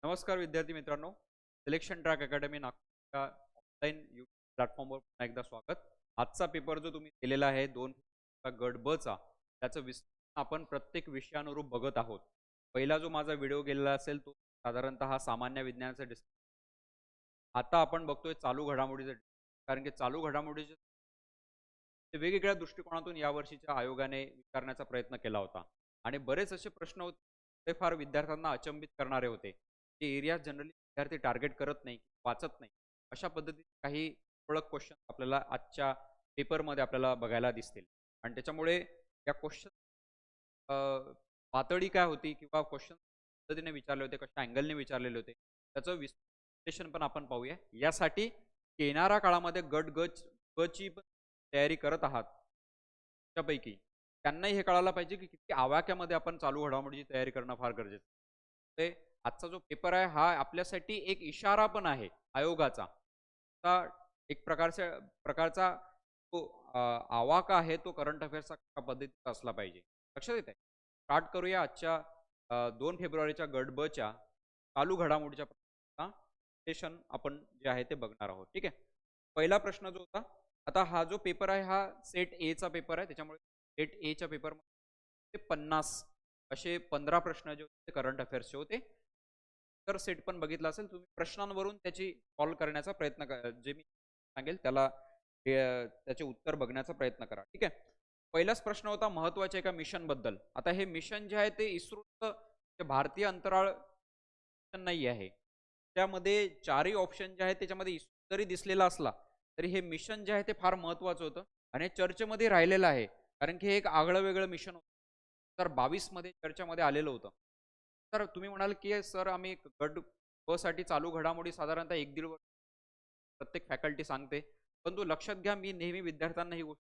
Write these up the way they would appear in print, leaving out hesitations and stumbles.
नमस्कार विद्यार्थी मित्रांनो. सिलेक्शन ट्रॅक अकॅडमी नागपूरच्या ऑनलाईन यूट्यूब प्लॅटफॉर्मवर पुन्हा एकदा स्वागत. आजचा पेपर जो तुम्ही दिलेला आहे 2 गट ब चा, त्याचं विश्लेषण आपण प्रत्येक विषयानुरूप बघत आहोत. पहिला जो माझा व्हिडिओ गेलेला असेल तो साधारणतः सामान्य विज्ञानाचा आता आपण बघतोय चालू घडामोडीचं, कारण की चालू घडामोडीचे ते वेगवेगळ्या दृष्टिकोनातून यावर्षीच्या आयोगाने विचारण्याचा प्रयत्न केला होता आणि बरेच असे प्रश्न होते ते फार विद्यार्थ्यांना अचंबित करणारे होते. ते एरिया जनरली विद्यार्थी टार्गेट करत नाही, वाचत नाही. अशा पद्धतीचे काही ठळक क्वेश्चन आपल्याला आजच्या पेपरमध्ये आपल्याला बघायला दिसतील आणि त्याच्यामुळे या क्वेश्चन पातळी काय होती किंवा क्वेश्चन पद्धतीने विचारले होते, कशा अँगलने विचारलेले होते, त्याचं विश्लेषण पण आपण पाहूया. यासाठी येणाऱ्या काळामध्ये ग ची पण तयारी करत आहात त्यापैकी त्यांनाही हे कळायला पाहिजे की किती आवाक्यामध्ये आपण चालू घडामोडीची तयारी करणं फार गरजेचं आहे. आजचा जो पेपर आहे हा आपल्यासाठी एक इशारा पण आहे आयोगाचा. एक प्रकारचा तो आवाका आहे, तो करंट अफेअर्सचा पद्धतीचा असला पाहिजे. लक्षात येत आहे. स्टार्ट करूया आजच्या 2 फेब्रुवारीच्या गट ब च्या चालू घडामोडीच्या सेशन आपण जे आहे ते बघणार आहोत. ठीक आहे. पहिला प्रश्न जो होता, आता हा जो पेपर आहे हा सेट ए चा पेपर आहे, त्याच्यामुळे सेट ए च्या पेपरमध्ये 50 असे 15 प्रश्न जे होते करंट अफेअर्सचे होते. तर सेट पण बघितला असेल तुम्ही, प्रश्नांवरून त्याची सॉल्व्ह करण्याचा प्रयत्न करा. जे मी सांगेल त्याला त्याचे उत्तर बघण्याचा प्रयत्न करा. ठीक आहे. पहिलाच प्रश्न होता महत्त्वाच्या एका मिशन बद्दल. आता हे मिशन जे आहे ते इस्रोचं भारतीय अंतराळ मिशन नाही आहे. त्यामध्ये चारही ऑप्शन जे आहेत त्याच्यामध्ये इस्रो जरी दिसलेला असला तरी हे मिशन जे आहे ते फार महत्त्वाचं होतं आणि हे चर्चेमध्ये राहिलेलं आहे, कारण की हे एक आगळं वेगळं मिशन होतं. 2022 मध्ये चर्चेमध्ये आलेलं होतं. तर तुम्ही म्हणाल की सर आम्ही गट ब साठी चालू घडामोडी साधारणतः 1-1.5 वर्ष प्रत्येक फॅकल्टी सांगते, परंतु लक्षात घ्या मी नेहमी विद्यार्थ्यांना ही गोष्ट,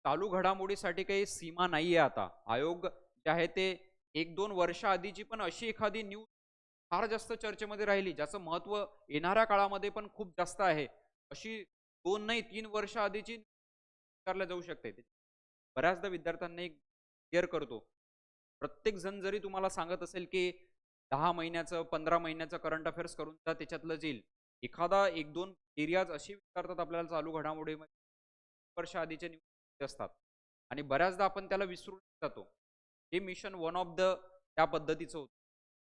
चालू घडामोडीसाठी काही सीमा नाहीये. आता आयोग जे आहे ते 1-2 वर्ष आधीची पण अशी एखादी न्यूज फार जास्त चर्चेमध्ये राहिली ज्याचं महत्त्व येणाऱ्या काळामध्ये पण खूप जास्त आहे, अशी 2 नाही 3 वर्ष आधीची विचारल्या जाऊ शकते. बऱ्याचदा विद्यार्थ्यांना एक क्लिअर करतो. प्रत्येक जण जरी तुम्हाला सांगत असेल की 10 महिन्याचं 15 महिन्याचं करंट अफेअर्स करून जा त्याच्यातलं जाईल, एखादा 1-2 एरियाज असे विचारतात आपल्याला चालू घडामोडीमध्ये वर्ष आधीचे न्यूज असतात आणि बऱ्याचदा आपण त्याला विसरून जातो. हे मिशन वन ऑफ द त्या पद्धतीचं होतं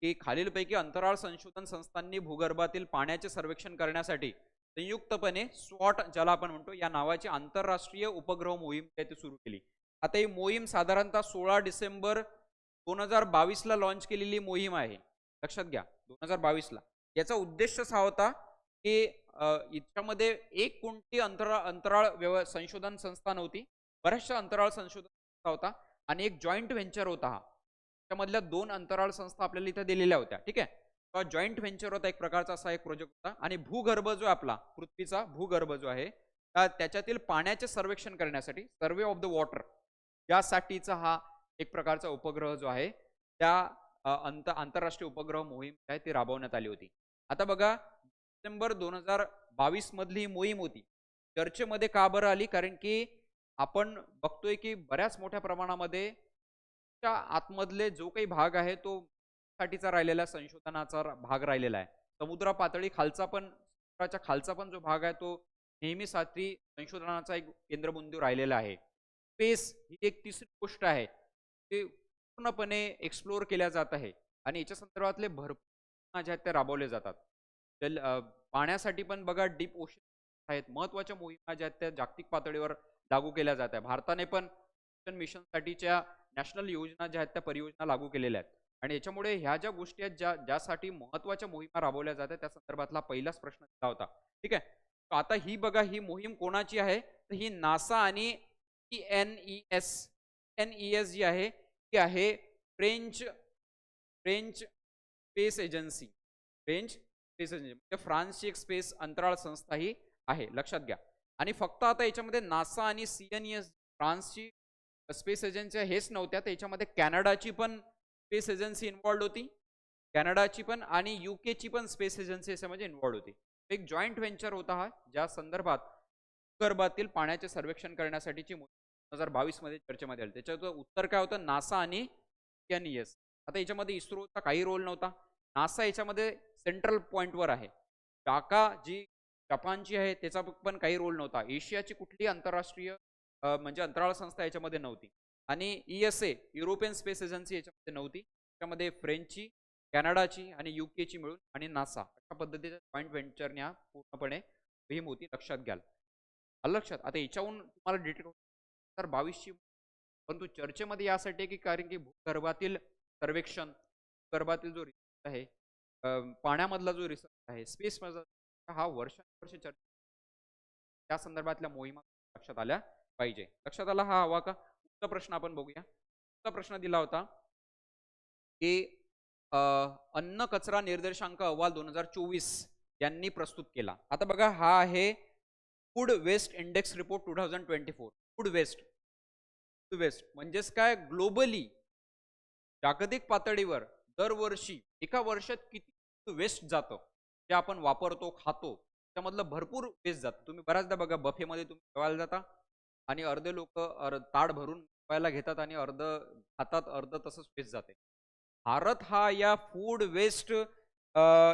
की खालीलपैकी अंतराळ संशोधन संस्थांनी भूगर्भातील पाण्याचे सर्वेक्षण करण्यासाठी संयुक्तपणे स्वॉट, ज्याला आपण म्हणतो, या नावाची आंतरराष्ट्रीय उपग्रह मोहीम ते सुरू केली. आता ही मोहीम साधारणतः 16 डिसेंबर 2022 ला लॉन्च केलेली मोहीम आहे. लक्षात घ्या 2022 ला. याचा उद्देश असा होता की याच्यामध्ये एक कोणती अंतराळ संशोधन संस्था नव्हती, बऱ्याचशा अंतराळ संशोधन संस्था होता आणि एक जॉईंट व्हेंचर होता. हा त्यामधल्या 2 अंतराळ संस्था आपल्याला इथे दिलेल्या होत्या. ठीक आहे. जॉईंट व्हेंचर होता, एक प्रकारचा असा एक प्रोजेक्ट होता आणि भूगर्भ जो आपला पृथ्वीचा भूगर्भ जो आहे त्याच्यातील पाण्याचे सर्वेक्षण करण्यासाठी, सर्वे ऑफ द वॉटर, यासाठीचा हा एक प्रकारचा उपग्रह जो आहे त्या आंतरराष्ट्रीय उपग्रह मोहीम आहे ती राबवण्यात आली होती. आता बघा डिसेंबर 2022 मधली ही मोहीम होती. चर्चेमध्ये का बरं आली? कारण की आपण बघतोय की बऱ्याच मोठ्या प्रमाणामध्ये आतमधले जो काही भाग आहे तो साठीचा राहिलेला संशोधनाचा भाग राहिलेला आहे. समुद्र पातळी खालचा पण, समुद्राच्या खालचा पण जो भाग आहे तो नेहमीसाठी संशोधनाचा एक केंद्रबिंदू राहिलेला आहे. स्पेस ही एक तिसरी गोष्ट आहे, ते पूर्णपणे एक्सप्लोर केल्या जात आहे आणि याच्या संदर्भातले भरपूर जे आहेत ते राबवले जातात. पाण्यासाठी पण बघा डीप ओशन आहेत, महत्त्वाच्या मोहिमा ज्या आहेत त्या जागतिक पातळीवर लागू केल्या जात आहे. भारताने पण मिशन साठीच्या नॅशनल योजना ज्या आहेत त्या परियोजना लागू केलेल्या आहेत आणि याच्यामुळे ह्या ज्या गोष्टी आहेत ज्यासाठी महत्त्वाच्या मोहिमा राबवल्या जातात त्या संदर्भातला पहिलाच प्रश्न दिला होता. ठीक आहे. आता ही बघा ही मोहीम कोणाची आहे, तर ही नासा आणि एनईएस जी आहे ती आहे French French space agency. French space agency म्हणजे फ्रान्सची एक स्पेस अंतराळ संस्था ही आहे, लक्षात घ्या. आणि फक्त आता याच्यामध्ये नासा आणि सीएनईएस फ्रान्सची स्पेस एजन्सी हेच नव्हत्या, तर याच्यामध्ये कॅनडाची पण स्पेस एजन्सी इन्व्हॉल्ड होती, कॅनडाची पण आणि यूकेची पण स्पेस एजन्सी याच्यामध्ये इन्व्हॉल्ड होती. एक जॉईंट व्हेंचर होता हा, ज्या संदर्भात भूगर्भातील पाण्याचे सर्वेक्षण करण्यासाठीची 2022 मध्ये चर्चेमध्ये आली. त्याच्याचं उत्तर काय होतं? नासा आणि एनईएस. आता याच्यामध्ये इस्रोचा काही रोल नव्हता, नासा याच्यामध्ये सेंट्रल पॉइंटवर आहे. टाका जी जपानची आहे त्याचा पण काही रोल नव्हता. एशियाची कुठलीही आंतरराष्ट्रीय म्हणजे अंतराळ संस्था याच्यामध्ये नव्हती. आणि ESA युरोपियन स्पेस एजन्सी याच्यामध्ये नव्हती. त्याच्यामध्ये फ्रेंचची, कॅनडाची आणि UKची मिळून आणि नासा अशा पद्धतीच्या जॉइंट व्हेंचरने हा पूर्णपणे मोहीम होती, लक्षात घ्याल. आलं लक्षात? आता याच्याहून तुम्हाला डिटेल 2022ची परंतु चर्चेमध्ये यासाठी आहे की कारण की भूगर्भातील सर्वेक्षण, भूगर्भातील जो रिसर्च आहे, पाण्यामधला जो रिसर्च आहे, स्पेस हा वर्षानुवर्षे चर्चा त्या संदर्भातल्या मोहिमा लक्षात आल्या पाहिजे. लक्षात आला हा हवा का? पुढचा प्रश्न आपण बघूया. पुढचा प्रश्न दिला होता की अन्न कचरा निर्देशांक अहवाल 2024 यांनी प्रस्तुत केला. आता बघा हा आहे food waste index report 2024. Food waste म्हणजेच काय, ग्लोबली जागतिक पातळीवर दरवर्षी एका वर्षात किती वेस्ट जातं, जे आपण वापरतो, खातो, त्यामधलं भरपूर वेस्ट जातं. तुम्ही बऱ्याचदा बघा बफेमध्ये तुम्ही जेवायला जाता आणि अर्धे लोक ताट भरून जेवायला घेतात आणि अर्ध खातात, अर्ध तसंच वेस्ट जाते. भारत हा या फूड वेस्ट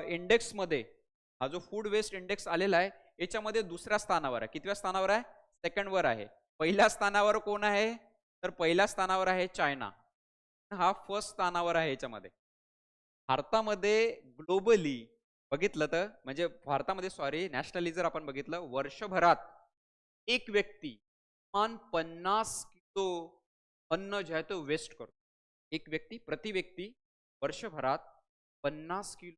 इंडेक्समध्ये, हा जो फूड वेस्ट इंडेक्स आलेला आहे याच्यामध्ये दुसऱ्या स्थानावर आहे. कितव्या स्थानावर आहे? सेकंडवर आहे. पहिल्या स्थानावर कोण आहे? तर पहिल्या स्थानावर आहे चायना. हा फर्स्ट स्थानावर आहे याच्यामध्ये. भारतामध्ये ग्लोबली बघितलं तर म्हणजे भारतामध्ये सॉरी नॅशनली जर आपण बघितलं, वर्षभरात एक व्यक्ती किमान 50 किलो अन्न जे आहे तो वेस्ट करतो. एक व्यक्ती प्रति व्यक्ती वर्षभरात 50 किलो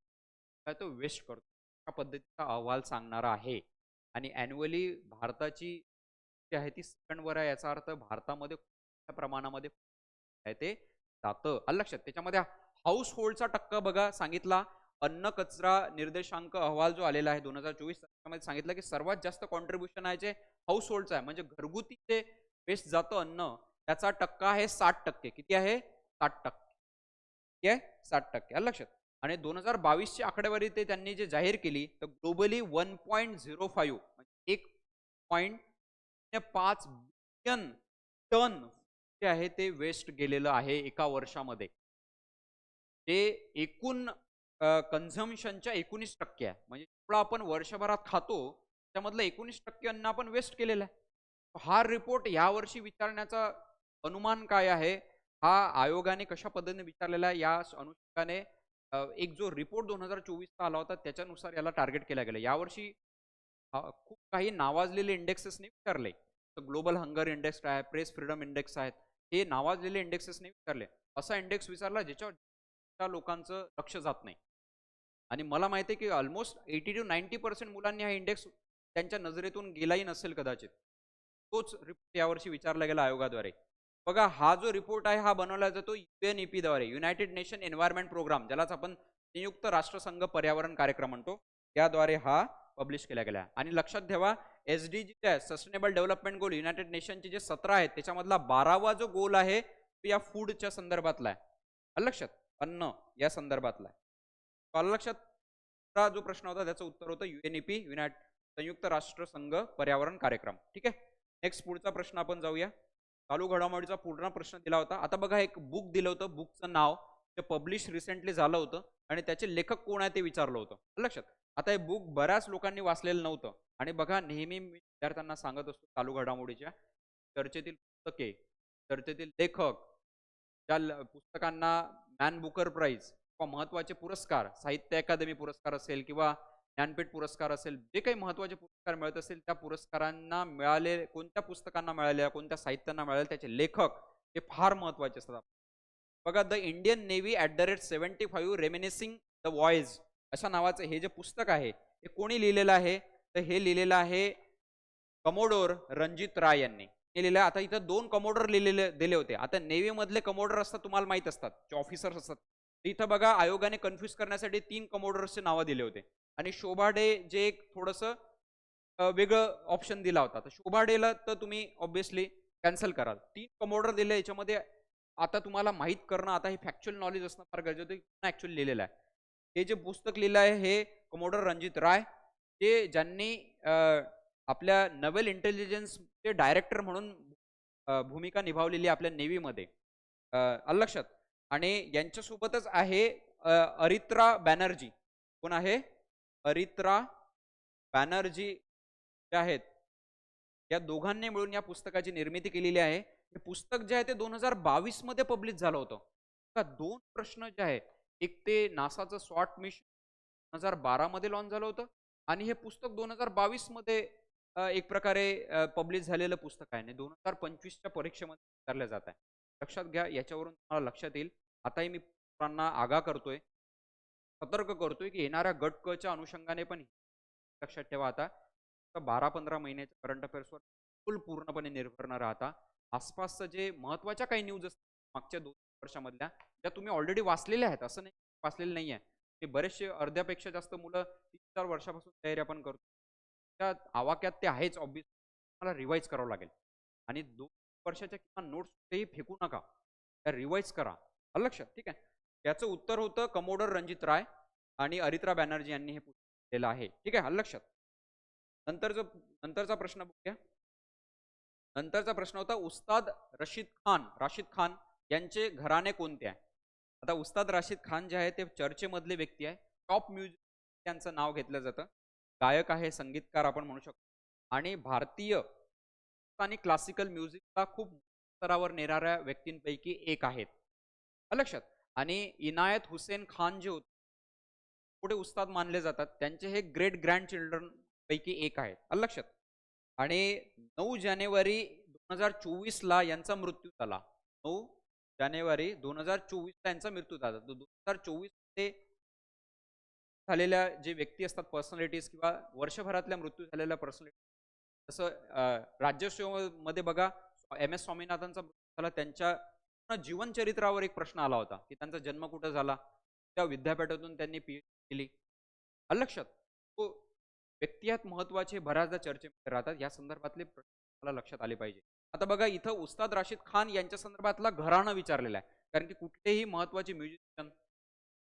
काय तो वेस्ट करतो. या पद्धतीचा अहवाल सांगणारा आहे. आणि अॅन्युअली भारताची जी आहे ती सेकंडवर आहे. याचा अर्थ भारतामध्ये मोठ्या प्रमाणामध्ये आहे ते जातं. आलं लक्षात? त्याच्यामध्ये हाऊस होल्डचा टक्का बघा सांगितला. अन्न कचरा निर्देशांक अहवाल जो आलेला आहे 2024 त्यामध्ये सांगितलं की सर्वात जास्त कॉन्ट्रीब्युशन आहे जे हाऊस होल्डचं आहे, म्हणजे घरगुती जे वेस्ट जातं अन्न त्याचा टक्का आहे 60%. किती आहे? 60%. किती आहे? 60%. आलं लक्षात? आणि 2022 ची आकडेवारी ते त्यांनी जे जाहीर केली तर ग्लोबली 1.05 म्हणजे 1.5 बिलियन टन जे आहे ते वेस्ट गेलेलं आहे एका वर्षामध्ये. ते एकूण कन्झम्पशनच्या 19% आहे. म्हणजे जेवढं आपण वर्षभरात खातो त्यामधलं 19% अन्न आपण वेस्ट केलेलं आहे. हा रिपोर्ट यावर्षी विचारण्याचा अनुमान काय आहे? हा आयोगाने कशा पद्धतीने विचारलेला आहे या अनुषंगाने एक जो रिपोर्ट 2024 चा आला होता त्याच्यानुसार याला टार्गेट केला गेला. यावर्षी खूप काही नावाजलेले इंडेक्सेसने विचारले. तर ग्लोबल हंगर इंडेक्स आहे, प्रेस फ्रीडम इंडेक्स आहेत. हे नावाजलेले इंडेक्सेसने विचारले. असा इंडेक्स विचारला ज्याच्यावर लोकांचं लक्ष जात नाही. आणि मला माहिती आहे की ऑलमोस्ट 80 to 90% मुलांनी हा इंडेक्स त्यांच्या नजरेतून गेलाही नसेल कदाचित. तोच रिपोर्ट यावर्षी विचारला गेला आयोगाद्वारे. बघा हा जो रिपोर्ट आहे हा बनवला जातो UNEP द्वारे, युनायटेड नेशन एन्व्हायरमेंट प्रोग्राम, ज्यालाच आपण संयुक्त राष्ट्रसंघ पर्यावरण कार्यक्रम म्हणतो, त्याद्वारे हा पब्लिश केला गेला. आणि लक्षात ठेवा SDG आहे, सस्टेनेबल डेव्हलपमेंट गोल, युनायटेड नेशनचे जे 17 आहेत त्याच्यामधला 12वा जो गोल आहे तो या फूडच्या संदर्भातला आहे. आलं लक्षात? अन्न या संदर्भातला आहे. आलं लक्षात? हा जो प्रश्न होता त्याचं उत्तर होतं UNEP, संयुक्त राष्ट्र संघ पर्यावरण कार्यक्रम. ठीक आहे. नेक्स्ट पुढचा प्रश्न आपण जाऊया. चालू घडामोडीचा पूर्ण प्रश्न दिला होता. आता बघा एक बुक दिलं होतं, बुकचं नाव ते पब्लिश रिसेंटली झालं होतं आणि त्याचे लेखक कोण आहे ते विचारलं होतं. लक्षात? आता हे बुक बऱ्याच लोकांनी वाचलेलं नव्हतं. आणि बघा नेहमी मी विद्यार्थ्यांना सांगत असतो चालू घडामोडीच्या चर्चेतील पुस्तके, चर्चेतील लेखक, ज्या पुस्तकांना मॅन बुकर प्राइज किंवा महत्त्वाचे पुरस्कार, साहित्य अकादमी पुरस्कार असेल किंवा ज्ञानपीठ पुरस्कार असेल, जे काही महत्त्वाचे पुरस्कार मिळत असेल त्या पुरस्कारांना मिळाले, कोणत्या पुस्तकांना मिळाले, कोणत्या साहित्यांना मिळाले, त्याचे लेखक हे फार महत्त्वाचे असतात. बघा the Indian navy @75 reminiscing the voyage अशा नावाचं हे जे पुस्तक आहे हे कोणी लिहिलेलं आहे? तर हे लिहिलेलं आहे कमोडोर रणजित राय यांनी. हे लिहिलं. आता इथं 2 कमोडोर लिहिलेले दिले होते. आता नेव्ही मधले कमोडोर असतात तुम्हाला माहित असतात, जे ऑफिसर्स असतात. इथं बघा आयोगाने कन्फ्युज करण्यासाठी 3 कमोडोर्सचे नावं दिले होते आणि शोभा डे जे एक थोडंसं वेगळं ऑप्शन दिला होता. तर शोभा डेला तर तुम्ही ऑब्व्हियसली कॅन्सल कराल. 3 कमोडोर दिले याच्यामध्ये. आता तुम्हाला माहित करणं, आता हे फॅक्च्युअल नॉलेज असणं फार गरजेचं आहे. ऍक्च्युअली लिहिलेलं आहे. हे जे पुस्तक लिहिलं आहे हे कमोडोर रणजित राय, जे ज्यांनी आपल्या नवेल इंटेलिजन्सचे डायरेक्टर म्हणून भूमिका निभावलेली आपल्या नेव्हीमध्ये. आलं लक्षात? आणि यांच्यासोबतच आहे अरित्रा बॅनर्जी. कोण आहे? अरित्रा बॅनर्जी जे आहेत, या दोघांनी मिळून या पुस्तकाची निर्मिती केलेली आहे. हे पुस्तक जे आहे ते 2022 मध्ये पब्लिश झालं होतं. का 2 प्रश्न जे आहेत, एक ते नासाचं स्वॉट मिशन 2012 मध्ये लॉन्च झालं होतं आणि हे पुस्तक 2022 मध्ये एक प्रकारे पब्लिश झालेलं पुस्तक आहे आणि 2025च्या परीक्षेमध्ये विचारलं जात आहे. लक्षात घ्या, याच्यावरून तुम्हाला लक्षात येईल. आताही मी पोरांना आगाह करतोय, सतर्क करतोय, की येणाऱ्या गट क च्या अनुषंगाने पण लक्षात ठेवा. आता 12-15 महिन्याच्या करंट अफेअर्सवर पूर्णपणे निर्भर न राहता आसपासचं जे महत्त्वाच्या काही न्यूज असतात मागच्या 2 वर्षामधल्या, त्या तुम्ही ऑलरेडी वाचलेल्या आहेत, असं नाही वाचलेलं नाहीये. ते बरेचसे अर्ध्यापेक्षा जास्त मुलं 3-4 वर्षापासून तयारी आपण करतो. त्या आवाक्यात ते आहेच ऑब्व्हियस. मला रिवाईज करावं लागेल आणि 2 वर्षाच्या किमान नोट्स कुठेही फेकू नका. त्या रिवाईज करा. आलं लक्षात? ठीक आहे. याचं उत्तर होतं कमोडर रणजित राय आणि अरित्रा बॅनर्जी यांनी हे पुस्तक लिहिलेलं आहे. ठीक आहे. आलं लक्षात? नंतरचा प्रश्न बघूया. नंतरचा प्रश्न होता उस्ताद राशिद खान यांचे घराणे कोणते आहे? आता उस्ताद राशिद खान जे आहे ते चर्चेमधले व्यक्ती आहे. टॉप म्युझिक त्यांचं नाव घेतलं जातं. गायक आहे, संगीतकार आपण म्हणू शकतो आणि भारतीय आणि क्लासिकल म्युझिकला खूप स्तरावर नेणाऱ्या व्यक्तींपैकी एक आहेत. आलं लक्षात? आणि इनायत हुसेन खान जे होते पुढे उस्ताद मानले जातात. त्यांचे हे ग्रेट ग्रँड चिल्ड्रन पैकी एक आहेत. आलं लक्षात? आणि 9 जानेवारी 2024 ला यांचा मृत्यू झाला. 9 जानेवारी 2024 ला यांचा मृत्यू झाला. 2024 मध्ये झालेल्या जे व्यक्ती असतात पर्सनॅलिटीज किंवा वर्षभरातल्या मृत्यू झालेल्या पर्सनॅलिटी, जसं राज्यसेवेमध्ये बघा एम.एस. स्वामीनाथनचा मृत्यू झाला. त्यांच्या पूर्ण जीवनचरित्रावर एक प्रश्न आला होता, की त्यांचा जन्म कुठं झाला? त्या विद्यापीठातून त्यांनी पीएचडी केली. आलं लक्षात? तो व्यक्ती आहेत महत्त्वाचे, बऱ्याचदा चर्चेमध्ये राहतात. या संदर्भातले प्रश्न मला लक्षात आले पाहिजे. आता बघा इथं उस्ताद राशिद खान यांच्या संदर्भातला घराणं विचारलेलं आहे. कारण की कुठलेही महत्त्वाचे म्युझिशियन,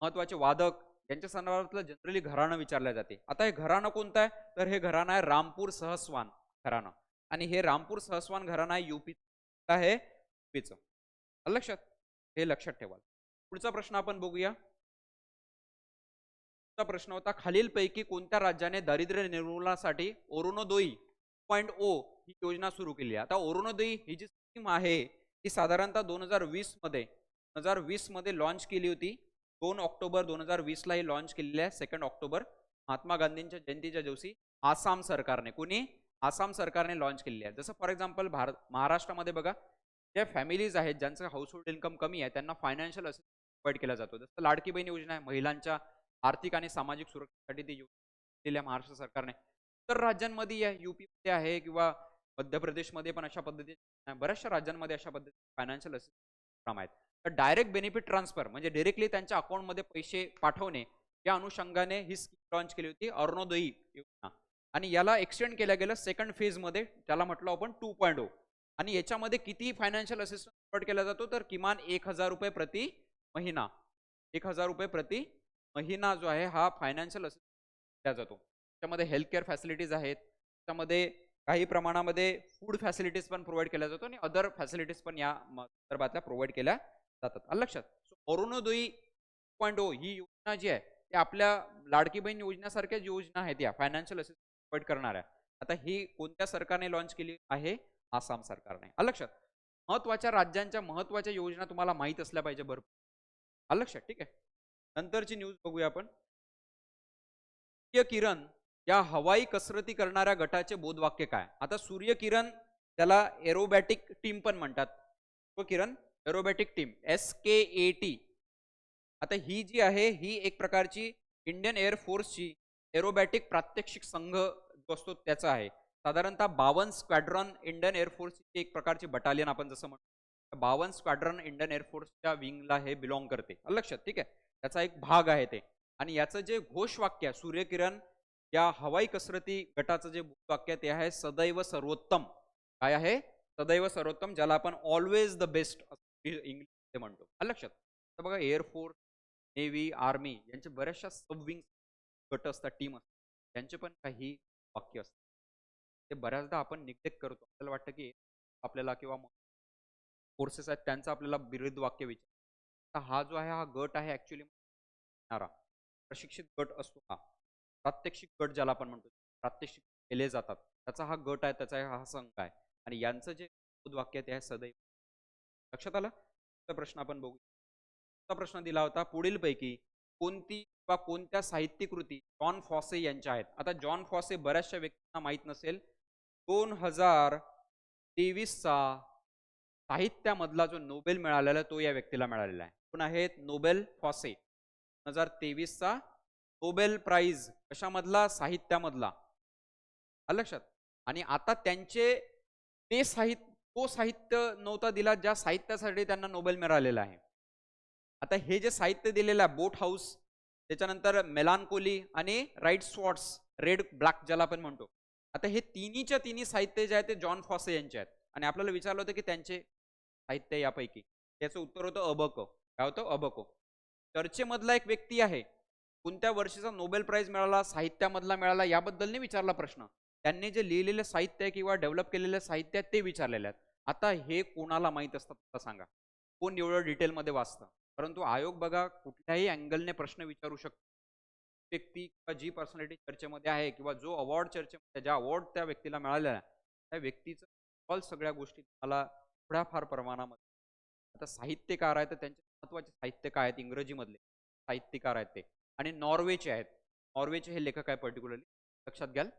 महत्त्वाचे वादक यांच्या संदर्भातलं जनरली घराणं विचारलं जाते. आता हे घराणं कोणतं आहे? तर हे घराणं आहे रामपूर सहसवान घराणं आणि हे रामपूर सहसवान घराणं आहे यूपी आहे यूपीचं. लक्षात? हे लक्षात ठेवा. पुढचा प्रश्न आपण बघूया. प्रश्न होता खालीलपैकी कोणत्या राज्याने दारिद्र्य निर्मूलनासाठी अरुणोदय 2.0 ही योजना सुरू केली आहे? आता अरुणोदय ही जी स्कीम आहे ती साधारणतः 2020 मध्ये लॉन्च केली होती. 2 ऑक्टोबर 2020 ला ही लॉन्च केलेली आहे. 2 ऑक्टोबर महात्मा गांधींच्या जयंतीच्या दिवशी आसाम सरकारने आसाम सरकारने लॉन्च केलेली आहे. जसं फॉर एक्झाम्पल महाराष्ट्रामध्ये बघा, ज्या फॅमिलीज आहेत ज्यांचं हाऊसहोल्ड इन्कम कमी आहे त्यांना फायनान्शियल असिस्टन्स प्रोव्हाइड केला जातो. जसं लाडकी बहीण योजना आहे, महिलांच्या आर्थिक आणि सामाजिक सुरक्षेसाठी ती योजना दिल्या महाराष्ट्र सरकारने. तर राज्यांमध्ये आहे, यूपीमध्ये आहे किंवा मध्य प्रदेशमध्ये पण अशा पद्धतीने बऱ्याचशा राज्यांमध्ये अशा पद्धतीने फायनान्शियल असिस्टन्स आहेत. तर डायरेक्ट बेनिफिट ट्रान्सफर म्हणजे डायरेक्टली त्यांच्या अकाउंटमध्ये पैसे पाठवणे या अनुषंगाने ही स्कीम लॉन्च केली होती अरुणोदय योजना आणि याला एक्सटेंड केलं गेलं सेकंड फेजमध्ये, त्याला म्हटलं आपण 2.0. आणि याच्यामध्ये किती फायनान्शियल असिस्टन्स प्रोव्हाइड केला जातो तर किमान 1000 रुपये प्रति महिना, 1000 रुपये प्रति महिना जो आहे हा फायनान्शियल असिस्टन्स दिला जातो. त्यामध्ये हेल्थ केअर फॅसिलिटीज आहेत, त्यामध्ये काही प्रमाणामध्ये फूड फॅसिलिटीज पण प्रोव्हाइड केल्या जातो आणि अदर फॅसिलिटीज पण या संदर्भातल्या प्रोव्हाइड केल्या जातात. आलं लक्षात? अरुणोदय 2.0 ही योजना जी आहे ती आपल्या लाडकी बहीण योजनेसारख्याच योजना आहेत या फायनान्शियल असिस्टन्स प्रोव्हाइड करणाऱ्या. आता ही कोणत्या सरकारने लॉन्च केली आहे? आसाम सरकारने. आलं लक्षात? महत्त्वाच्या राज्यांच्या महत्त्वाच्या योजना तुम्हाला माहित असल्या पाहिजे भरपूर. आलं लक्षात? ठीक आहे. नंतरची न्यूज बघूया आपण. सूर्यकिरण या हवाई कसरती करणाऱ्या गटाचे बोधवाक्य काय? आता सूर्यकिरण त्याला एरोबॅटिक टीम पण म्हणतात. सूर्यकिरण एरोबॅटिक टीम SKAT. आता ही जी आहे ही एक प्रकारची इंडियन एअरफोर्सची एरोबॅटिक प्रात्यक्षिक संघ जो असतो त्याचा आहे. साधारणतः 52 स्क्वॅड्रन इंडियन एअरफोर्सची एक प्रकारची बटालियन आपण जसं म्हणतो 52 स्क्वॅड्रन इंडियन एअरफोर्सच्या विंगला हे बिलॉंग करते. लक्षात? ठीक आहे. त्याचा एक भाग आहे ते. आणि याचं जे घोषवाक्य आहे सूर्यकिरण या हवाई कसरती गटाचं जे वाक्य ते आहे सदैव सर्वोत्तम. काय आहे? सदैव सर्वोत्तम, ज्याला आपण ऑलवेज द बेस्ट इंग्लिश म्हणतो. लक्षात? तर बघा एअरफोर्स, नेव्ही, आर्मी यांचे बऱ्याचशा सब विंग गट असतात, टीम असतात, त्यांचे पण काही वाक्य असतात. ते बऱ्याचदा आपण निग्लेक्ट करतो. आपल्याला वाटतं की आपल्याला किंवा फोर्सेस आहेत त्यांचं आपल्याला विरुद्ध वाक्य विचार. तर हा जो आहे हा गट आहे ऍक्च्युली घेणारा प्रशिक्षित गट असतो हा, प्रात्यक्षिक गट ज्याला आपण म्हणतो, प्रात्यक्षिक केले जातात, त्याचा हा गट आहे, त्याचा हा संघ आहे. आणि यांचं जे वाक्य ते आहे सदैव. लक्षात आलं? प्रश्न आपण बघू. प्रश्न दिला होता, पुढीलपैकी कोणती किंवा कोणत्या साहित्यिक कृती जॉन फॉसे यांच्या आहेत? आता जॉन फॉसे बऱ्याचशा व्यक्तींना माहित नसेल. 2023चा साहित्यामधला जो नोबेल मिळालेला तो या व्यक्तीला मिळालेला आहे. कोण आहेत? Nobel Fosse. 2023चा नोबेल प्राइज कशामधला? साहित्यामधला. लक्षात. आणि आता त्यांचे ते तो साहित्य नव्हता दिला ज्या साहित्यासाठी त्यांना नोबेल मिळालेला आहे. आता हे जे साहित्य दिलेलं आहे, बोट हाऊस, त्याच्यानंतर मेलानकोली आणि राईट स्वॉट्स, रेड ब्लॅक ज्याला आपण म्हणतो. आता हे तिन्हीच्या तिन्ही साहित्य जे आहे ते जॉन फॉसे यांचे आहेत. आणि आपल्याला विचारलं होतं की त्यांचे साहित्य यापैकी, त्याचं उत्तर होतं अबको. काय होतं? अबको. चर्चेमधला एक व्यक्ती आहे, कोणत्या वर्षीचा नोबेल प्राइज मिळाला, साहित्यामधला मिळाला, याबद्दल नाही विचारला प्रश्न. त्यांनी जे लिहिलेले साहित्य किंवा डेव्हलप केलेले साहित्य ते विचारलेले आहेत. आता हे कोणाला माहित असतं सांगा? कोण एवढं डिटेलमध्ये वाचतं? परंतु आयोग बघा कुठल्याही अँगलने प्रश्न विचारू शकतो. व्यक्ती किंवा जी पर्सनॅलिटी चर्चेमध्ये आहे किंवा जो अवॉर्ड चर्चेमध्ये, ज्या अवॉर्ड त्या व्यक्तीला मिळालेला आहे, त्या व्यक्तीचं ऑल सगळ्या गोष्टी तुम्हाला थोड्याफार प्रमाणामध्ये. आता साहित्यकार आहेत तर त्यांचे महत्वाचे साहित्यकार आहेत, इंग्रजीमधले साहित्यकार आहेत ते, आणि नॉर्वेचे आहेत. नॉर्वेचे हे लेखक आहे पर्टिक्युलरली, लक्षात घ्याल.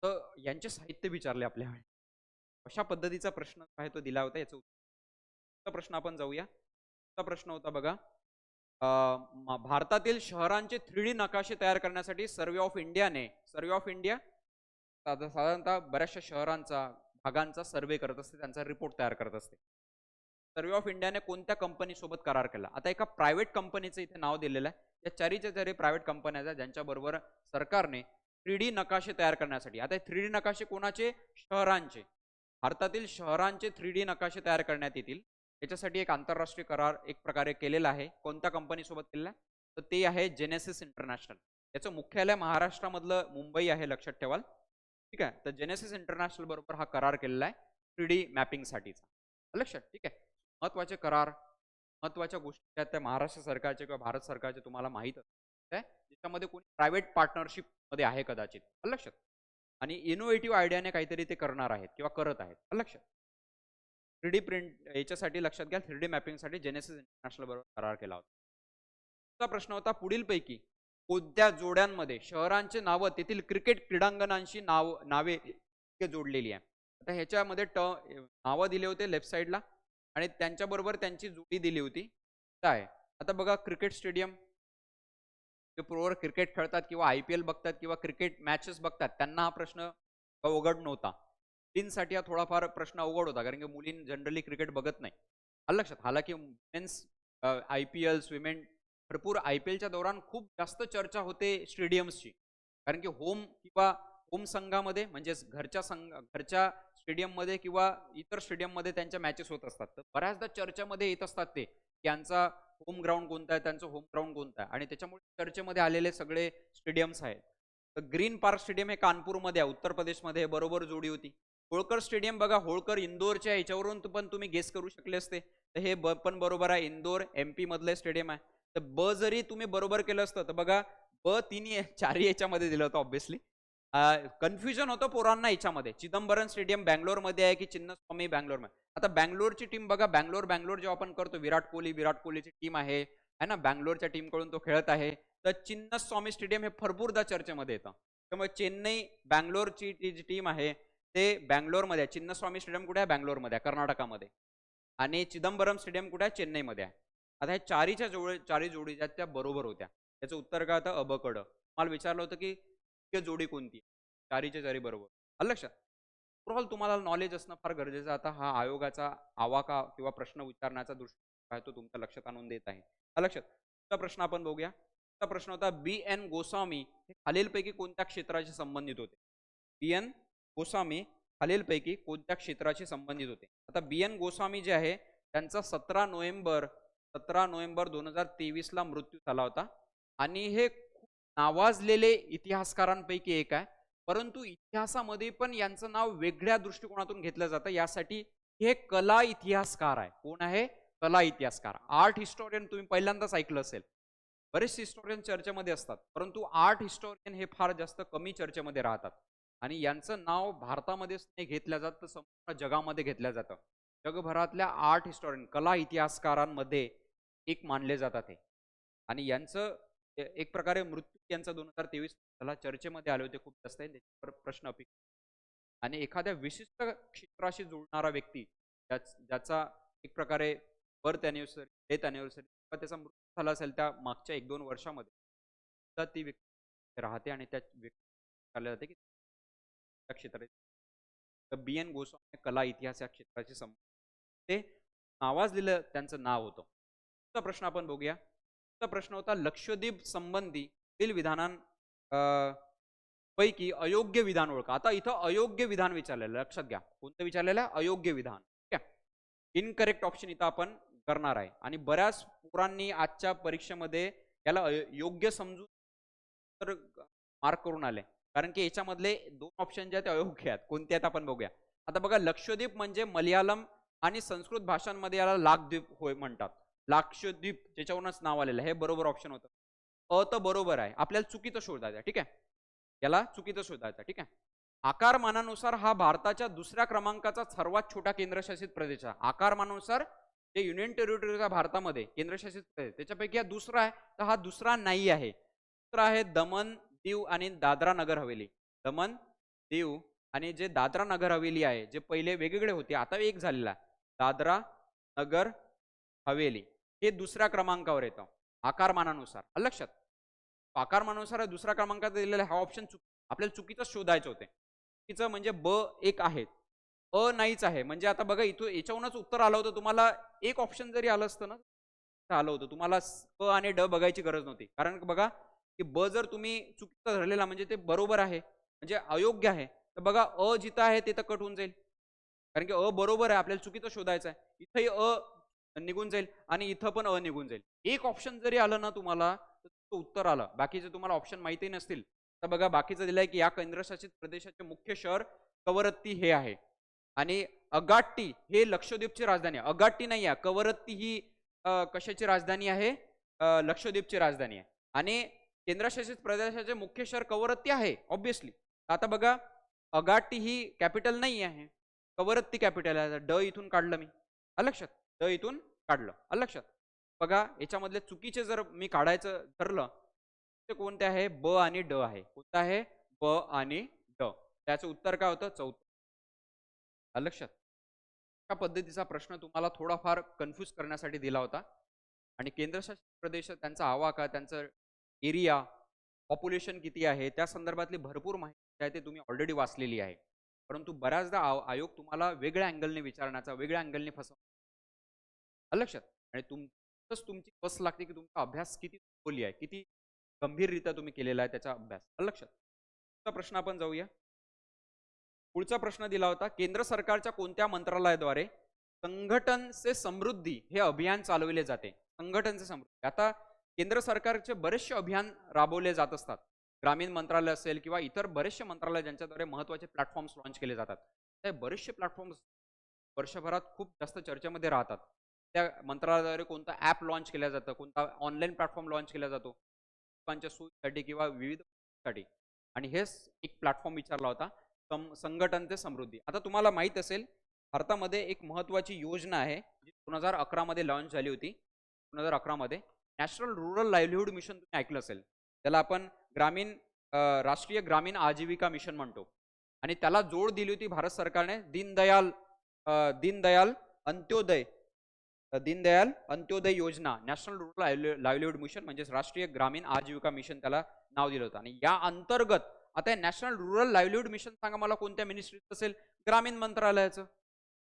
तर यांचे साहित्य विचारले आपल्याकडे. अशा पद्धतीचा प्रश्न काय तो दिला होता. याचा प्रश्न आपण जाऊया. प्रश्न होता बघा, भारतातील शहरांचे 3D नकाशे तयार करण्यासाठी सर्वे ऑफ इंडियाने, सर्वे ऑफ इंडिया साधारणतः बऱ्याचशा शहरांचा भागांचा सर्वे करत असते, त्यांचा रिपोर्ट तयार करत असते. सर्वे ऑफ इंडियाने कोणत्या कंपनी सोबत करार केला? आता एका प्रायव्हेट कंपनीचं इथे नाव दिलेलं आहे. या चारीच्या चारी प्रायव्हेट कंपन्या आहेत ज्यांच्या बरोबर सरकारने 3D नकाशे तयार करण्यासाठी. आता 3D नकाशे कोणाचे? शहरांचे. भारतातील शहरांचे 3D नकाशे तयार करण्यात येतील. याच्यासाठी एक आंतरराष्ट्रीय करार एक प्रकारे केलेला आहे. कोणत्या कंपनी सोबत केलेला आहे? तर ते आहे जेनेसिस इंटरनॅशनल. याचं मुख्यालय महाराष्ट्रामधलं मुंबई आहे, लक्षात ठेवाल. ठीक आहे. तर जेनेसिस इंटरनॅशनल बरोबर हा करार केलेला आहे 3D मॅपिंगसाठीचा. लक्षात. ठीक आहे. महत्वाचे करार, महत्वाच्या गोष्टी आहेत त्या महाराष्ट्र सरकारचे किंवा भारत सरकारचे तुम्हाला माहित आहे, त्याच्यामध्ये कोणी प्रायव्हेट पार्टनरशिप मध्ये आहे कदाचित. लक्षात. आणि इनोव्हेटिव्ह आयडियाने काहीतरी ते करणार आहेत किंवा करत आहेत. लक्षात. 3D प्रिंट याच्यासाठी लक्षात घ्या, 3D मॅपिंगसाठी जेनेसिस इंटरनॅशनल बरोबर करार केला होता. प्रश्न होता, पुढीलपैकी कोणत्या जोड्यांमध्ये शहरांचे नावं तेथील क्रिकेट क्रीडांगणांशी नावे जोडलेली आहे? आता ह्याच्यामध्ये नावं दिले होते लेफ्ट साईडला आणि त्यांच्याबरोबर त्यांची जोडी दिली होती. काय? आता बघा, क्रिकेट स्टेडियम, जे प्रोवर क्रिकेट खेळतात किंवा IPL बघतात किंवा क्रिकेट मॅचेस बघतात, त्यांना हा प्रश्न अवघड नव्हता. मुलींसाठी हा थोडाफार प्रश्न अवघड होता, कारण की मुलीं जनरली क्रिकेट बघत नाही. लक्षात. हालाकी मेन्स IPL, स्विमेन, भरपूर IPLच्या दौरान खूप जास्त चर्चा होते स्टेडियम्सची, कारण की होम किंवा होम संघामध्ये म्हणजेच घरच्या स्टेडियममध्ये किंवा इतर स्टेडियममध्ये त्यांच्या मॅचेस होत असतात. तर बऱ्याचदा चर्चेमध्ये येत असतात ते, की यांचा होम ग्राउंड कोणता आहे, त्यांचं होम ग्राउंड कोणता आहे, आणि त्याच्यामुळे चर्चेमध्ये आलेले सगळे स्टेडियम्स आहेत. तर ग्रीन पार्क स्टेडियम हे कानपूरमध्ये आहे, उत्तर प्रदेशमध्ये, बरोबर जोडी होती. होळकर स्टेडियम बघा, होळकर इंदोरच्या याच्यावरून पण तुम्ही गेस करू शकले असते. तर हे पण बरोबर आहे, इंदोर MP मधलं स्टेडियम आहे. तर ब जरी तुम्ही बरोबर केलं असतं तर बघा, ब तिन्ही चारही याच्यामध्ये दिलं होतं ऑब्व्हियसली. कन्फ्युजन होतं पोरांना याच्यामध्ये. चिदंबरम स्टेडियम बँगलोरमध्ये आहे की चिन्नस्वामी बँगलोरमध्ये. आता बँगलोरची टीम बघा, बँगलोर जेव्हा आपण करतो, विराट कोहलीची टीम आहे ना, बँगलोरच्या टीमकडून तो खेळत आहे. तर चिन्नस्वामी स्टेडियम हे भरपूरदा चर्चेमध्ये येतं. त्यामुळे चेन्नई बँगलोरची जी टीम आहे ते बँगलोरमध्ये आहे. चिन्नस्वामी स्टेडियम कुठे आहे? बँगलोरमध्ये आहे, कर्नाटकामध्ये. आणि चिदंबरम स्टेडियम कुठे आहे? चेन्नईमध्ये आहे. आता ह्या चारी जोडी ज्या त्या बरोबर होत्या. त्याचं उत्तर काय होतं? अबकड. मला विचारलं होतं की जोडी कोणती? चारीच्या चारी बरोबर. आलं लक्षात. ओव्हरऑल तुम्हाला नॉलेज असणं फार गरजेचं. आता हा आयोगाचा आवाका किंवा प्रश्न विचारण्याचा दृष्टिकोन काय तो तुमच्या लक्षात आणून देत आहे. लक्षात. पुढचा प्रश्न आपण बघूया. पुढचा प्रश्न होता, BN गोस्वामी हे खालीलपैकी कोणत्या क्षेत्राशी संबंधित होते? BN गोस्वामी खालीलपैकी कोणत्या क्षेत्राशी संबंधित होते? आता BN गोस्वामी जे आहे त्यांचा 17 नोव्हेंबर 2023 ला मृत्यू झाला होता. आणि हे नावाजलेले इतिहासकारांपैकी एक आहे, परंतु इतिहासामध्ये पण यांचं नाव वेगळ्या दृष्टिकोनातून घेतलं जातं. यासाठी हे कला इतिहासकार आहे. कोण आहे? कला इतिहासकार. आर्ट हिस्टोरियन तुम्ही पहिल्यांदाच ऐकलं असेल. बरेचसे हिस्टोरियन चर्चेमध्ये असतात, परंतु आर्ट हिस्टोरियन हे फार जास्त कमी चर्चेमध्ये राहतात आणि यांचं नाव भारतामध्येच नाही घेतलं जात तर संपूर्ण जगामध्ये घेतलं जातं. जगभरातल्या आर्ट हिस्टोरियन कला इतिहासकारांमध्ये एक मानले जातात हे. आणि यांचं एक प्रकारे मृत्यू यांचा 2023 साला चर्चेमध्ये आले होते खूप जास्त त्याच्यावर प्रश्न आणि एखाद्या विशिष्ट क्षेत्राशी जुळणारा व्यक्ती ज्याचा एक प्रकारे बर्थ अॅनिव्हर्सरी, डेथ अॅनिव्हर्सरी किंवा त्याचा मृत्यू झाला असेल त्या मागच्या 1-2 वर्षामध्ये सुद्धा ती व्यक्ती राहते आणि त्या व्यक्ती चालले जाते की त्या क्षेत्रात तर बी.एन. गोस्वामी कला इतिहास या क्षेत्राशी संबंधित ते नावाजलेलं त्यांचं नाव होतं. पुढचा प्रश्न आपण बघूया. पुढचा प्रश्न होता लक्षद्वीप संबंधी विधानां पैकी अयोग्य विधान ओळखा. आता इथं अयोग्य विधान विचारलेलं लक्षात घ्या. कोणतं विचारलेलं आहे? अयोग्य विधान. ठीक आहे. इनकरेक्ट ऑप्शन इथं आपण करणार आहे आणि बऱ्याच पोरांनी आजच्या परीक्षेमध्ये याला योग्य समजून तर मार्क करून आले. कारण की याच्यामधले 2 ऑप्शन जे आहेत ते अयोग्य आहेत. कोणते आहेत आपण बघूया. आता बघा लक्षद्वीप म्हणजे मल्याळम आणि संस्कृत भाषांमध्ये याला लाक्षद्वीप होय म्हणतात. लाक्षद्वीप ज्याच्यावरूनच नाव आलेलं आहे. हे बरोबर ऑप्शन होतं. तर बरोबर आहे. आपल्याला चुकीचं शोधायचं आहे. ठीक आहे. याला चुकीचं शोधायचं आहे. ठीक आहे. आकारमानानुसार हा भारताच्या दुसऱ्या क्रमांकाचा सर्वात छोटा केंद्रशासित प्रदेश आहे. आकारमानानुसार जे युनियन टेरिटरीज भारतामध्ये केंद्रशासित प्रदेश त्याच्यापैकी हा दुसरा आहे, तर हा दुसरा नाही आहे. दुसरा आहे दमन, दीव आणि दादरा नगर हवेली. दमन, दीव आणि जे दादरा नगर हवेली आहे, जे पहिले वेगवेगळे होते आता एक झालेला आहे. दादरा नगर हवेली हे दुसऱ्या क्रमांकावर येतं आकारमानानुसार. लक्षात आकारमानानुसार दुसऱ्या क्रमांकात दिलेला हा ऑप्शन आपल्याला चुकीचं शोधायचं होते. चुकीचं म्हणजे ब एक आहे, अ नाहीच आहे. म्हणजे आता बघा इथं याच्यावरूनच उत्तर आलं होतं. तुम्हाला एक ऑप्शन जरी आलं असतं ना आलं होतं, तुम्हाला क आणि ड बघायची गरज नव्हती. कारण बघा की ब जर तुम्ही चुकीचं धरलेला म्हणजे ते बरोबर आहे म्हणजे अयोग्य आहे, तर बघा अ जिथं आहे ते तर कट होऊन जाईल. कारण की अ बरोबर आहे, आपल्याला चुकीचं शोधायचं आहे. इथंही अ निघून जाईल आणि इथं पण अ निघून जाईल. एक ऑप्शन जरी आलं ना तुम्हाला तर उत्तर आलं. बाकीचे तुम्हाला ऑप्शन माहिती नसतील तर बघा बाकीचं दिलंय की या केंद्रशासित प्रदेशाचे मुख्य शहर कवरत्ती हे आहे आणि अगाट्टी हे लक्षद्वीपची राजधानी आहे. अगाट्टी नाही आहे, कवरत्ती ही कशाची राजधानी आहे? लक्षद्वीपची राजधानी आहे आणि केंद्रशासित प्रदेशाचे मुख्य शहर कवरत्ती आहे ऑब्विसली. आता बघा अगाट्टी ही कॅपिटल नाही आहे, कवरत्ती कॅपिटल आहे. ड इथून काढलं मी, लक्षात ड इथून काढलं, लक्षात. बघा याच्यामधले चुकीचे जर मी काढायचं ठरलं ते कोणते आहे? ब आणि ड आहे. कोणतं आहे? ब आणि ड. त्याचं उत्तर काय होतं? चौथं. लक्षात अशा पद्धतीचा प्रश्न तुम्हाला थोडाफार कन्फ्यूज करण्यासाठी दिला होता आणि केंद्रशासित प्रदेश त्यांचा आवाका, त्यांचं एरिया, पॉप्युलेशन किती आहे त्या संदर्भातली भरपूर माहिती आहे ते तुम्ही ऑलरेडी वाचलेली आहे. परंतु बऱ्याचदा आयोग तुम्हाला वेगळ्या अँगलने विचारण्याचा, वेगळ्या अँगलने लक्षात आणि तुमची कस लागते की तुमचा अभ्यास किती खोली आहे, किती गंभीररित्या तुम्ही केलेला आहे त्याचा अभ्यास. लक्षात. पुढचा प्रश्न आपण जाऊया. पुढचा प्रश्न दिला होता केंद्र सरकारच्या कोणत्या मंत्रालयाद्वारे संघटन से समृद्धी हे अभियान चालवले जाते? संघटन से समृद्धी. आता केंद्र सरकारचे बरेचसे अभियान राबवले जात असतात. ग्रामीण मंत्रालय असेल किंवा इतर बरेचसे मंत्रालय ज्यांच्याद्वारे महत्त्वाचे प्लॅटफॉर्म्स लॉन्च केले जातात. ते बरेचसे प्लॅटफॉर्म्स वर्षभरात खूप जास्त चर्चेमध्ये राहतात. त्या मंत्रालयाद्वारे कोणता ॲप लॉन्च केलं जातं, कोणता ऑनलाईन प्लॅटफॉर्म लॉन्च केला जातो लोकांच्या सोयीसाठी किंवा विविध साठी आणि हेच एक प्लॅटफॉर्म विचारला होता संघटन ते समृद्धी. आता तुम्हाला माहित असेल भारतामध्ये एक महत्त्वाची योजना आहे जी 2011 मध्ये लॉन्च झाली होती. 2011 मध्ये नॅशनल रूरल लाईव्हलीहूड मिशन तुम्ही ऐकलं असेल. त्याला आपण राष्ट्रीय ग्रामीण आजीविका मिशन म्हणतो आणि त्याला जोड दिली होती भारत सरकारने दीनदयाल अंत्योदय योजना. नॅशनल रूरल लाईव्हलीहूड मिशन म्हणजे राष्ट्रीय ग्रामीण आजीविका मिशन त्याला नाव दिलं होतं आणि या अंतर्गत आता नॅशनल रूरल लाईव्हलीहूड मिशन सांगा मला कोणत्या मिनिस्ट्रीत असेल? ग्रामीण मंत्रालयाचं.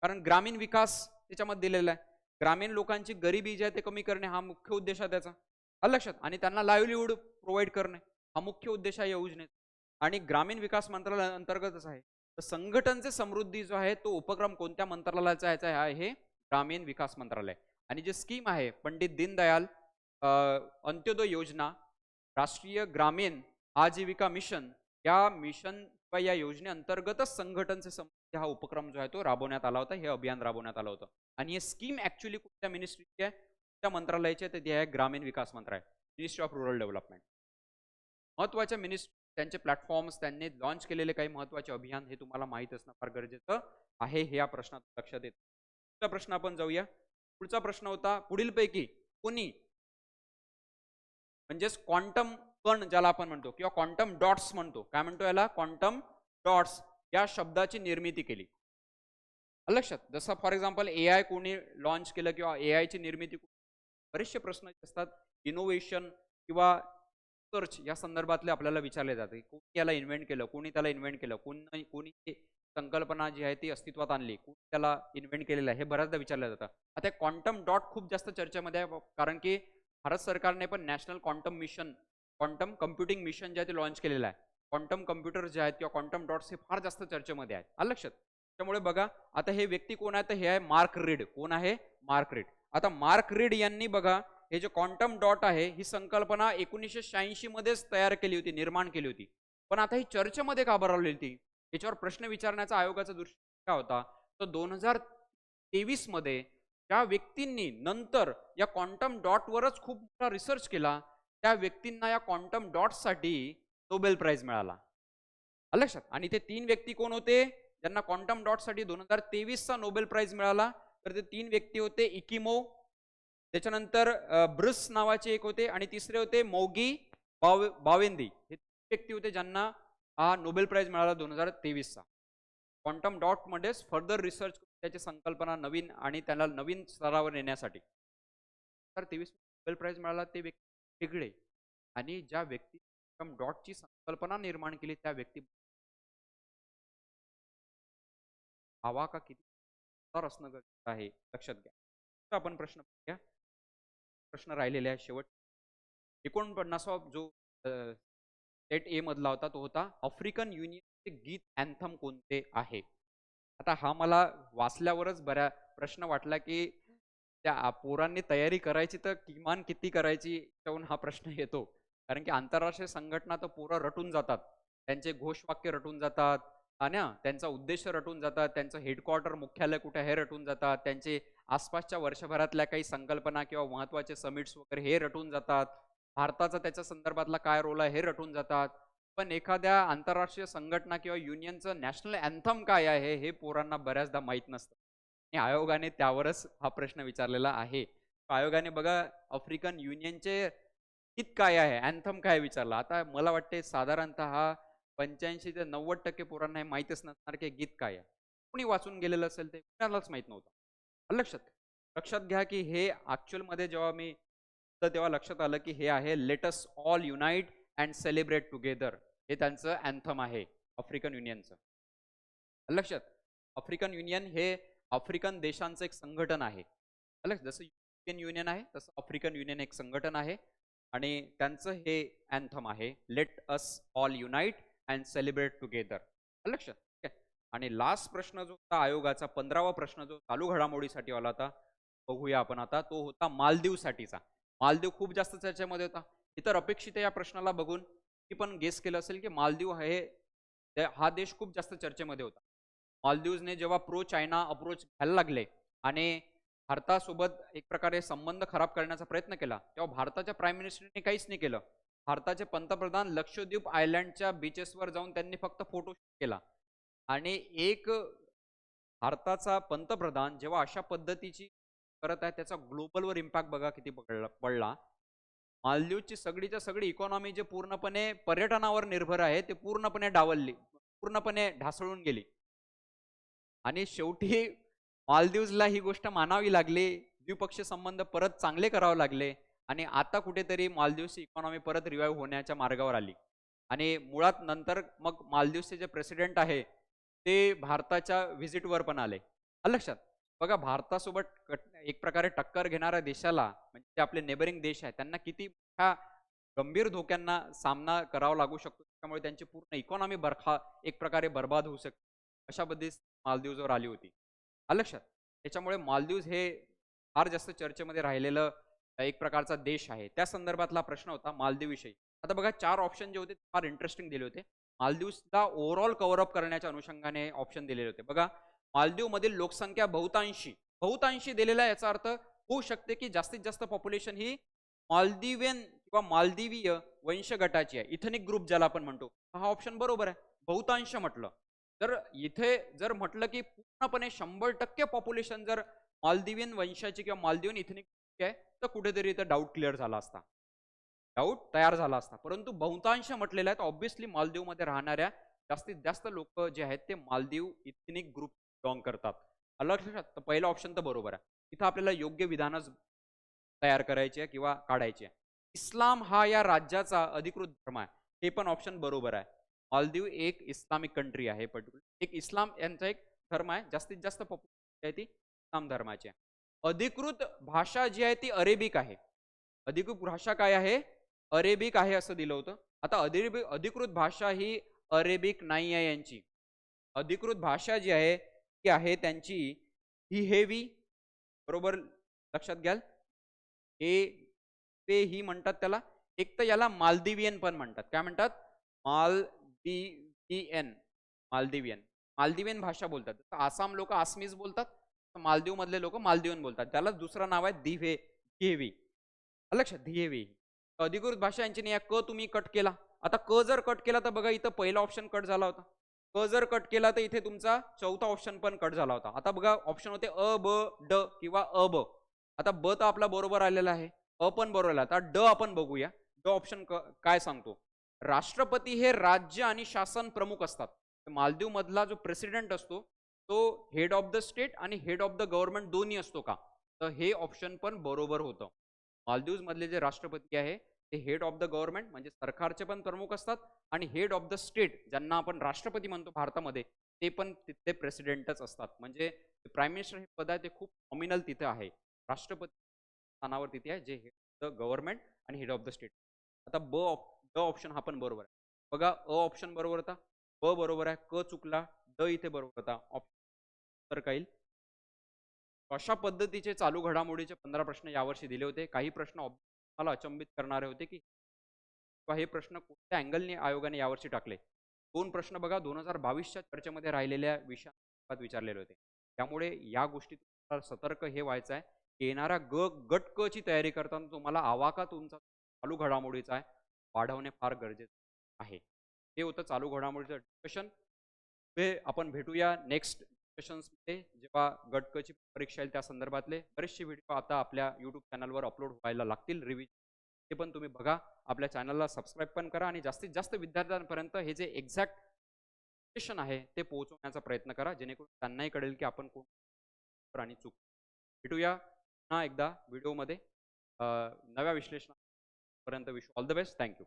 कारण ग्रामीण विकास त्याच्यामध्ये दिलेला आहे. ग्रामीण लोकांची गरिबी जी आहे ते कमी करणे हा मुख्य उद्देश आहे त्याचा. लक्षात आणि त्यांना लाईव्हलीहूड प्रोव्हाइड करणे हा मुख्य उद्देश आहे या योजनेचा आणि ग्रामीण विकास मंत्रालय अंतर्गतच आहे. तर संघटनचे समृद्धी जो आहे तो उपक्रम कोणत्या मंत्रालयाचा आहे? ग्रामीण विकास मंत्रालय. आणि जे स्कीम आहे पंडित दीनदयाल अंत्योदय योजना, राष्ट्रीय ग्रामीण आजीविका मिशन या मिशन किंवा या योजनेअंतर्गतच संघटनचे समृद्धी हा उपक्रम जो आहे तो राबवण्यात आला होता. हे अभियान राबवण्यात आलं होतं आणि हे स्कीम ऍक्च्युली कुठल्या मिनिस्ट्रीची आहे, कुठल्या मंत्रालयाची आहे? ते आहे ग्रामीण विकास मंत्रालय. Ministry of rural development. महत्त्वाच्या त्यांचे प्लॅटफॉर्म्स, त्यांनी लॉन्च केलेले काही महत्त्वाचे अभियान हे तुम्हाला माहीत असणं फार गरजेचं आहे, हे या प्रश्नात लक्षात येतं. पुढचा प्रश्न आपण जाऊया. पुढचा प्रश्न होता, पुढीलपैकी कोणी म्हणजेच क्वांटम कण ज्याला आपण म्हणतो किंवा क्वांटम डॉट्स म्हणतो, काय म्हणतो याला, क्वांटम डॉट्स या शब्दाची निर्मिती केली. लक्षात, जसं फॉर एक्झाम्पल AI कोणी लॉन्च केलं किंवा AI ची निर्मिती, बरेचसे प्रश्न असतात इनोव्हेशन किंवा सर्च या संदर्भातले आपल्याला विचारले जाते. कोणी याला इन्व्हेंट केलं, कोणी त्याला इन्व्हेंट केलं, कोणी संकल्पना जी आहे ती अस्तित्वात आणली, कोणी त्याला इन्व्हेंट केलेलं आहे, हे बऱ्याचदा विचारलं जातं. आता क्वांटम डॉट खूप जास्त चर्चेमध्ये आहे, कारण की भारत सरकारने पण national quantum mission, quantum computing mission जे आहे ते लॉन्च केलेलं आहे. क्वांटम कम्प्युटर जे आहेत किंवा क्वांटम डॉट्स हे फार जास्त चर्चेमध्ये आहेत. आलं लक्षात. त्यामुळे बघा आता हे व्यक्ती कोण आहे, तर हे आहे मार्क रीड. कोण आहे, मार्क रीड. आता मार्क रीड यांनी बघा हे जे क्वांटम डॉट आहे ही संकल्पना 1986 मध्येच तयार केली होती, निर्माण केली होती. पण आता ही चर्चेमध्ये का बरं आली होती, याच्यावर प्रश्न विचारण्याचा आयोगाचा दृष्टिकोन काय होता, तर 2023 मध्ये ज्या व्यक्तींनी नंतर या क्वांटम डॉटवरच खूप मोठा रिसर्च केला, त्या व्यक्तींना या क्वांटम डॉट्ससाठी नोबेल प्राइज मिळाला. लक्षात. आणि ते 3 व्यक्ती कोण होते ज्यांना क्वांटम डॉटसाठी 2023 चा नोबेल प्राइज मिळाला, तर ते 3 व्यक्ती होते इकिमो, त्याच्यानंतर ब्रुस नावाचे एक होते, आणि तिसरे होते मौगी बावेंदी. हे 3 व्यक्ती होते ज्यांना हा नोबेल प्राइज मिळाला 2023 चा. क्वांटम डॉट मध्येच फर्दर रिसर्च त्याची संकल्पना नवीन आणि त्याला नवीन स्तरावर नेण्यासाठी. तर 23 नोबेल प्राइज मिळाला ते व्यक्ती वेगळे, आणि ज्या व्यक्ती क्वांटम डॉटची संकल्पना निर्माण केली त्या व्यक्ती हवा का किती असणं गरजेचं आहे, लक्षात घ्या. तर आपण प्रश्न पाहूया. प्रश्न राहिलेले आहे शेवट. 49वा जो सेट ए मधला होता तो होता आफ्रिकन युनियनचे गीत अँथम कोणते आहे. आता हा मला वाचल्यावरच बऱ्या प्रश्न वाटला की त्या पोरांनी तयारी करायची तर किमान किती करायची, त्याहून हा प्रश्न येतो. कारण की आंतरराष्ट्रीय संघटना तर पोरं रटून जातात, त्यांचे घोषवाक्य रटून जातात, आणि त्यांचा उद्देश रटून जातात, त्यांचं हेडक्वार्टर मुख्यालय कुठे हे रटून जातात, त्यांचे आसपासच्या वर्षभरातल्या काही संकल्पना किंवा महत्त्वाचे समिट्स वगैरे हे रटून जातात, भारताचा त्याच्या संदर्भातला काय रोल आहे हे रटून जातात. पण एखाद्या आंतरराष्ट्रीय संघटना किंवा युनियनचं नॅशनल अँथम काय आहे हे पोरांना बऱ्याचदा माहीत नसतं, आणि आयोगाने त्यावरच हा प्रश्न विचारलेला आहे. आयोगाने बघा आफ्रिकन युनियनचे गीत काय आहे, अँथम काय विचारला. आता मला वाटते साधारणतः 85 ते 90% पोरांना हे माहीतच नसणार की गीत काय आहे. कुणी वाचून गेलेलं असेल ते कुणालाच माहीत नव्हतं. लक्षात लक्षात घ्या की हे मध्ये जेव्हा मी तेव्हा लक्षात आलं की हे आहे let us all unite and celebrate together. हे त्यांचं अँथम आहे आफ्रिकन युनियनचं. लक्षात. आफ्रिकन युनियन हे आफ्रिकन देशांचं एक संघटन आहे. जसं युरोपियन युनियन आहे तसं आफ्रिकन युनियन एक संघटन आहे, आणि त्यांचं हे अँथम आहे let us all unite and celebrate together. लक्षात. आणि लास्ट प्रश्न जो होता आयोगाचा 15वा प्रश्न जो चालू घडामोडीसाठी आला होता, बघूया आपण आता, तो होता मालदीव साठीचा. मालदीव खूप जास्त चर्चेमध्ये होता. इतर अपेक्षित या प्रश्नाला बघून मी पण गेस केलं असेल की मालदीव हा देश खूप जास्त चर्चेमध्ये होता. मालदीवने जेव्हा प्रो चायना अप्रोच घ्यायला लागले आणि भारतासोबत एक प्रकारे संबंध खराब करण्याचा प्रयत्न केला, तेव्हा भारताच्या प्राईम मिनिस्टरने काहीच नाही केलं. भारताचे पंतप्रधान लक्षद्वीप आयलँडच्या बीचेसवर जाऊन त्यांनी फक्त फोटो शूट केला, आणि एक भारताचा पंतप्रधान जेव्हा अशा पद्धतीची करत आहे त्याचा ग्लोबलवर इम्पॅक्ट बघा किती पडला. मालदीवची सगळीच्या सगळी इकॉनॉमी जे पूर्णपणे पर्यटनावर निर्भर आहे ते पूर्णपणे डावलली, पूर्णपणे ढासळून गेली, आणि शेवटी मालदीवला ही गोष्ट मानावी लागली. द्विपक्षीय संबंध परत चांगले करावे लागले, आणि आता कुठेतरी मालदीवची इकॉनॉमी परत रिवाईव्ह होण्याच्या मार्गावर आली. आणि मुळात नंतर मग मालदीवचे जे प्रेसिडेंट आहे ते भारताच्या व्हिजिटवर पण आले. लक्षात. बघा भारतासोबत एक प्रकारे टक्कर घेणाऱ्या देशाला, म्हणजे आपले नेबरिंग देश आहे, त्यांना किती मोठ्या गंभीर धोक्यांना सामना करावा लागू शकतो, त्यामुळे त्यांची पूर्ण इकॉनॉमी एक प्रकारे बर्बाद होऊ शकते, अशा पद्धतीत मालदीववर आली होती. लक्षात. त्याच्यामुळे मालदीव हे फार जास्त चर्चेमध्ये राहिलेलं एक प्रकारचा देश आहे. त्या संदर्भातला प्रश्न होता मालदीव विषयी. आता बघा 4 ऑप्शन जे होते फार इंटरेस्टिंग दिले होते. मालदीवला ओव्हरऑल कव्हर अप करण्याच्या अनुषंगाने ऑप्शन दिलेले होते. बघा मालदीव मधील लोकसंख्या बहुतांशी दिलेला, याचा अर्थ होऊ शकते की जास्तीत जास्त पॉप्युलेशन ही मालदीवियन किंवा मालदिवीय वंश गटाची आहे, इथनिक ग्रुप ज्याला आपण म्हणतो. हा ऑप्शन बरोबर आहे. बहुतांश म्हटलं तर इथे जर म्हटलं की पूर्णपणे 100% पॉप्युलेशन जर मालदिवियन वंशाची किंवा मालदिवियन इथनिक आहे, तर कुठेतरी इथं डाऊट क्लिअर झाला असता. डाऊट तयार झाला असता. परंतु बहुतांश म्हटलेलं आहे, तर ऑब्व्हियसली मालदीवमध्ये राहणाऱ्या जास्तीत जास्त लोक जे आहेत ते मालदीव इथनिक ग्रुप बिलॉंग करतात. आलं लक्षात? तर पहिलं ऑप्शन तर बरोबर आहे. इथं आपल्याला योग्य विधानच तयार करायची आहे किंवा काढायची आहे. इस्लाम हा या राज्याचा अधिकृत धर्म आहे. हे पण ऑप्शन बरोबर आहे. मालदीव एक इस्लामिक कंट्री आहे पर्टिक्युलर. एक इस्लाम यांचा एक धर्म आहे. जास्तीत जास्त पॉप्युलेशन आहे ती इस्लाम धर्माची आहे. अधिकृत भाषा जी आहे ती अरेबिक आहे. अधिकृत भाषा काय आहे? अरेबिक आहे असं दिलं होतं. आता अधिकृत भाषा ही अरेबिक नाही आहे यांची. अधिकृत भाषा जी आहे ती आहे त्यांची ही हेवी, बरोबर लक्षात घ्याल. हे ते ही म्हणतात त्याला. एक तर याला मालदिवियन पण म्हणतात. काय म्हणतात? मालदिवियन. मालदिवियन. मालदिवियन भाषा बोलतात. जसं आसाम लोक आसमीज बोलतात. मालदीव मधले लोक मालदिवियन बोलतात. त्याला दुसरं नाव आहे दिव्हेवी. लक्षात दिव्हेवी. अधिकृत भाषा यांची नाही. क तुम्ही कट केला. आता क जर कट केला तर बघा इथं पहिला ऑप्शन कट झाला होता. क जर कट केला तर इथे तुमचा चौथा ऑप्शन पण कट झाला होता. आता बघा ऑप्शन होते अ ब ड किंवा अ ब. आता ब तर आपला बरोबर आलेला आहे. अ पण बरोबर आला. आता ड आपण बघूया. ड ऑप्शन काय सांगतो? राष्ट्रपती हे राज्य आणि शासन प्रमुख असतात. मालदीव मधला जो प्रेसिडेंट असतो तो हेड ऑफ द स्टेट आणि हेड ऑफ द गव्हर्नमेंट दोन्ही असतो का? तर हे ऑप्शन पण बरोबर होतं. मालदीव मधले जे राष्ट्रपती आहे ते हेड ऑफ द गव्हर्नमेंट म्हणजे सरकारचे पण प्रमुख असतात आणि हेड ऑफ द स्टेट ज्यांना आपण राष्ट्रपती म्हणतो भारतामध्ये ते पण तिथले प्रेसिडेंटच असतात. म्हणजे प्राईम मिनिस्टर हे पद आहे ते खूप नॉमिनल तिथे आहे. राष्ट्रपती स्थानावर तिथे आहे जे हेड ऑफ द गव्हर्नमेंट आणि हेड ऑफ द स्टेट. आता ड ऑप्शन हा पण बरोबर आहे. बघा अ ऑप्शन बरोबर होता, ब बरोबर आहे, क चुकला, ड इथे बरोबर होता. ऑप्शन तर काही अशा पद्धतीचे चालू घडामोडीचे 15 प्रश्न यावर्षी दिले होते. काही प्रश्न मला अचंबित करणारे होते की हे प्रश्न कोणत्या अँगलने आयोगाने यावर्षी टाकले. 2 प्रश्न बघा 2022च्या चर्चेमध्ये राहिलेल्या विषयात विचारलेले होते. त्यामुळे या गोष्टीत सतर्क हे व्हायचं आहे. येणाऱ्या गट क ची तयारी करताना तुम्हाला आवाका तुमचा चालू घडामोडीचा आहे वाढवणे फार गरजेचं आहे. हे होतं चालू घडामोडीचं डिस्कशन. हे आपण भेटूया नेक्स्ट सेशन्समध्ये जेव्हा गट क ची परीक्षा येईल त्या संदर्भातले बरेचसे व्हिडिओ आता आपल्या YouTube चॅनलवर अपलोड व्हायला लागतील रिव्हिजन. ते पण तुम्ही बघा. आपल्या चॅनलला सबस्क्राईब पण करा आणि जास्तीत जास्त विद्यार्थ्यांपर्यंत हे जे एक्झॅक्ट सेशन आहे ते पोहोचवण्याचा प्रयत्न करा जेणेकरून त्यांनाही कळेल की आपण कोण आणि चूक. भेटूया पुन्हा एकदा व्हिडिओमध्ये नव्या विश्लेषणापर्यंत wish all the best. Thank you.